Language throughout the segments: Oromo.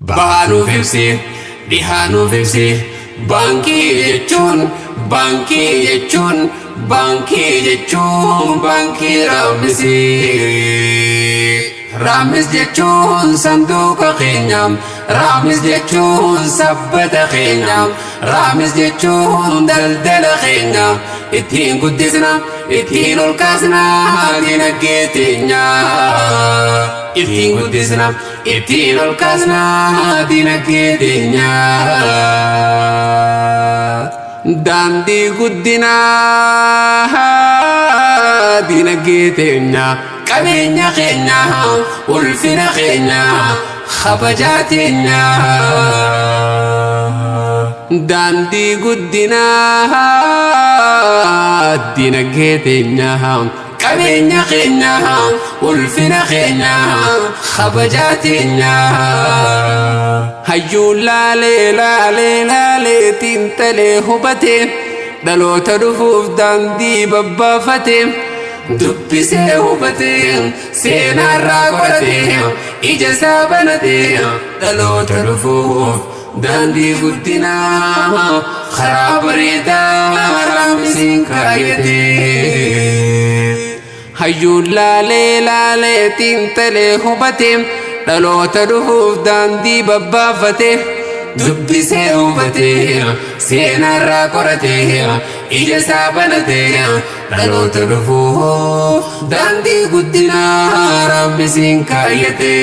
Bahanuuf ibsi dhihaanuuf ibsi baankii jechuun baankii Raamis jechuun sanduuqa keenyaam Raamis jechuun sabbata keenyaam Raamis jechuun daldala keenyaam ittiin guddisna ittiin ol kaasna dinagdee teenya ittiin guddisna ittiin ol kaasna dinagdee teenya daandii guddinaa dinagdee teenya qabeenya keenya ulfina keenya kabajaa teenya daandii guddinaa dinagdee teenya qabeenya keenya ulfina keenya kabajaa teenya hayyuun laalee xiinxalee hubate dhaloota dhufuuf daandii babbaafate dubbisee hubate seenaarraa qorate ija isaa banate dhaloota dhufuuf daandii guddinaa karaa bareedaa raamisiin kaayate hayyuun laalee xiinxalee hubate dhaloota dhufuuf daandii babbaafate dubbisee hubate seenaarraa qorate ija isaa banate dhaloota dhufuuf daandii guddinaa raamisiin kaayate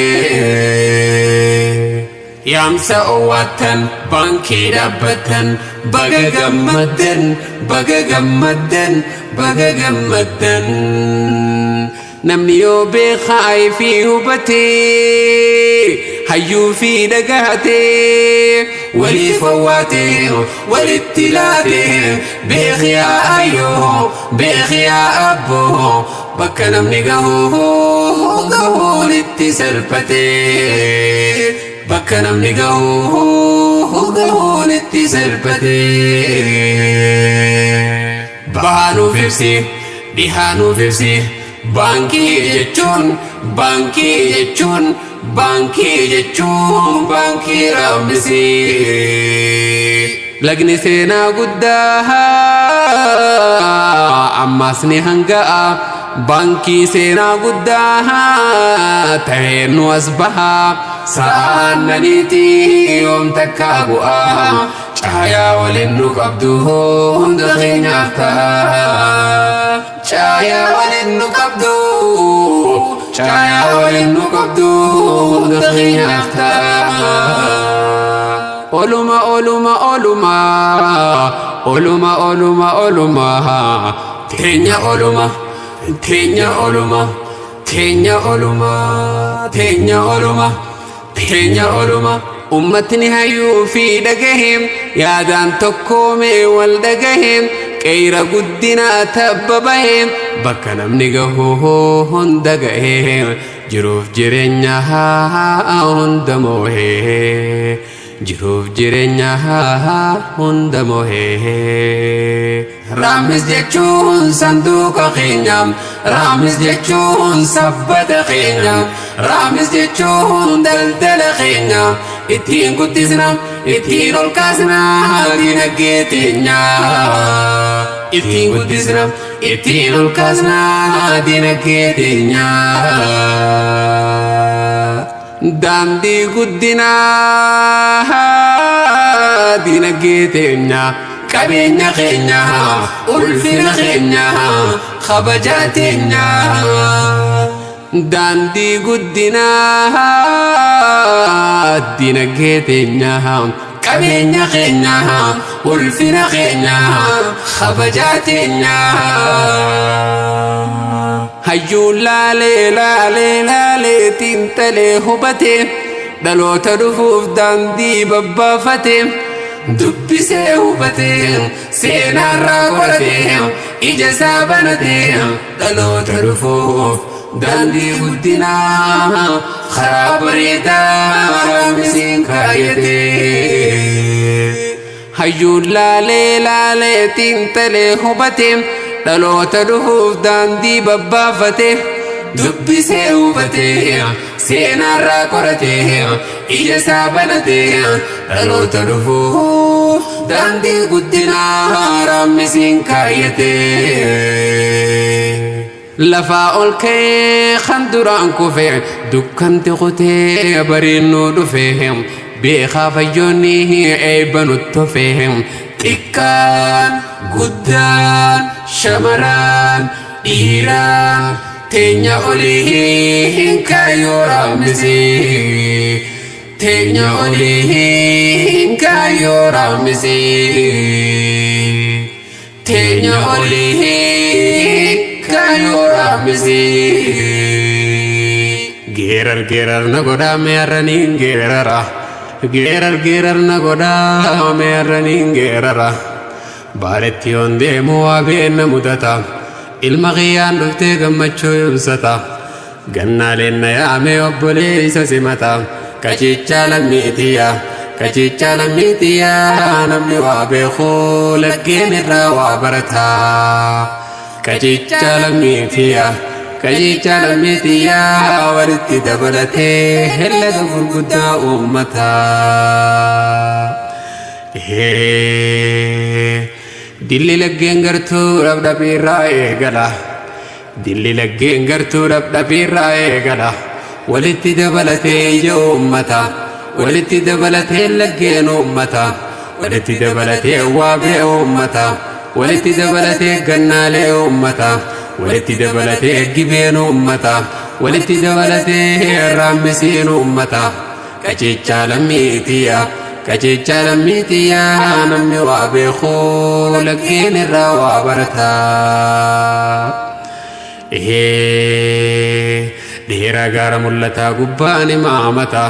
yaamsa owaattan baankii dhaabbatan baga gammaddan namni yoo beekaa fi hubate hayyuu fi dhagahate waliif hawwaate walitti laate beekiyaa ayyoo beekiyaa abboo bakka namni gahuun itti salphate bakka namni gahuun itti salphate bahaanuuf ibsi dhihaanuuf ibsi baankii jechuun baankii raamisi lagni seenaa guddaa ammas ni hanga'a baankii seenaa guddaa ta'ee nu as bahaa sa'aan naniiti yoom takkaa bu'aa caayaa waliin nu qabdu hunda keenyaaf ta'a caayaa waliin nu qabdu hunda keenyaaf ta'a oluma teenya oluma ummatni hayyuu fi dhagaheem yaadaan tokkoomee wal dhagaheem qeeyra guddinaa tabba baheem bakka namni gahuu hunda gaheem jiruuf jireenya hunda moohee jiruuf jireenya hunda moohee raamis jechuun sanduuqa keenyaam raamis jechuun sabbata keenyaam raamis jechuun daldala keenya ittiin guddisna ittiin ol kaasna dinagdee teenya ittiin guddisna ittiin ol kaasna dinagdee teenya daandii guddinaa dinagdee teenya qabeenya keenya ulfina keenya kabajaa teenya daandii guddinaa dinagdee teenya qabeenya keenya ulfina keenya kabajaa teenya hayyuun laalee xiinxalee hubate dhaloota dhufuuf daandii babbaafate dubbisee hubate seenaarraa qorate ija isaa banate dhaloota dhufuuf daandii guddinaa karaa bareedaa raamisiin kaayate hayyuun laalee xiinxalee hubate dhaloota dhufuuf daandii babbaafate dubbisee hubate seenaarraa qorate ija isaa banatee dhaloota dhufuuf daandii guddinaa raamisiin kaayyatee. Lafaa ol ka'ee kan duraan kufee dukkanti kutee bariin nu dhufee beekaa fayyoonni eebba nutti tofee xiqqaan guddaan shamaraan dhiiraan teenya olii kaayyoo raammisee teenya olii kaayyoo raammisee teenya olii kaayyoo raammisee. Geerar na godhaame har'aniin geerara geerar na godhaame har'aniin geerara baaletti yoon deemu waa beenna mudata ilma qiyyaan dhuftee gammachuu ibsata gannaaleen na yaame obbolee isa simata kachicha lammiitiyaa namni waa beekuu laggeen irraa waa barata kachicha lammiitiyaa walitti dabalatee herrega gurguddaa uummataa. Dilli laggeen gartuu dhabdhabiirraa eegala dilli laggeen gartuu dhabdhabiirraa eegala walitti dabalatee ija uummata walitti dabalatee laggeen uummata walitti dabalatee waabee uummata walitti dabalatee gannaalee uummata walitti dabalatee gibeen uummata walitti dabalatee raammisiin uummata kachicha lammiitiyaa namni waa beekuu laggeen irraa waa barata. Dheeraa gaara mul'ataa gubbaan imaamata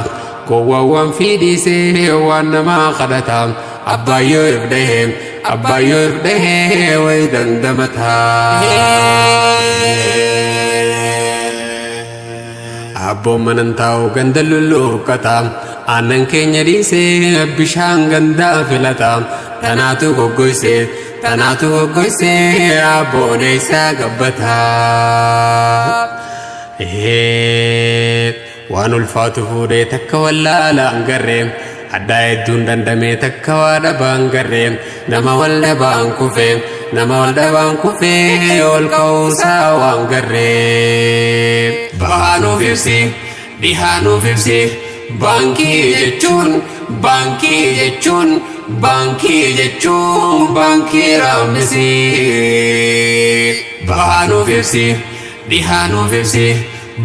gowwaawwan fiidhiisee waan namaa kadhata abbaayyoo ibdahee wayi dandamataa. Abboon manan taa'u ganda lulluuqqata aannan keenya dhiisee bishaan gandaa filata tanaatu goggoysee abboon isaa gabbata. Waan ulfaatu fuudhee takka wallaalaan garree addaa hedduun dandamee takka waa dhabaan garree nama wal dhabaan kufee ol ka'uusaa waan garree. Bahaanuuf ibsi baankii jechuun baankii raammisee. Bahaanuuf ibsi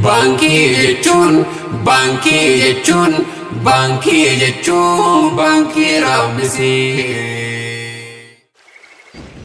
baankii jechuun baankii raammisee.